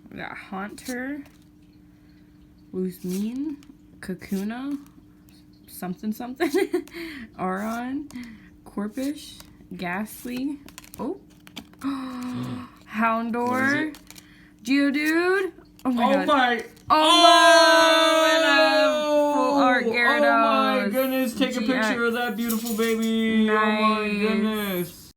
We got Haunter, Luzmine, Kakuna, something, Aron, Corpish, Ghastly, Houndor, Geodude. Oh my god. And a full art Gyarados. Oh my goodness, take a picture of that beautiful baby. Nice. Oh my goodness.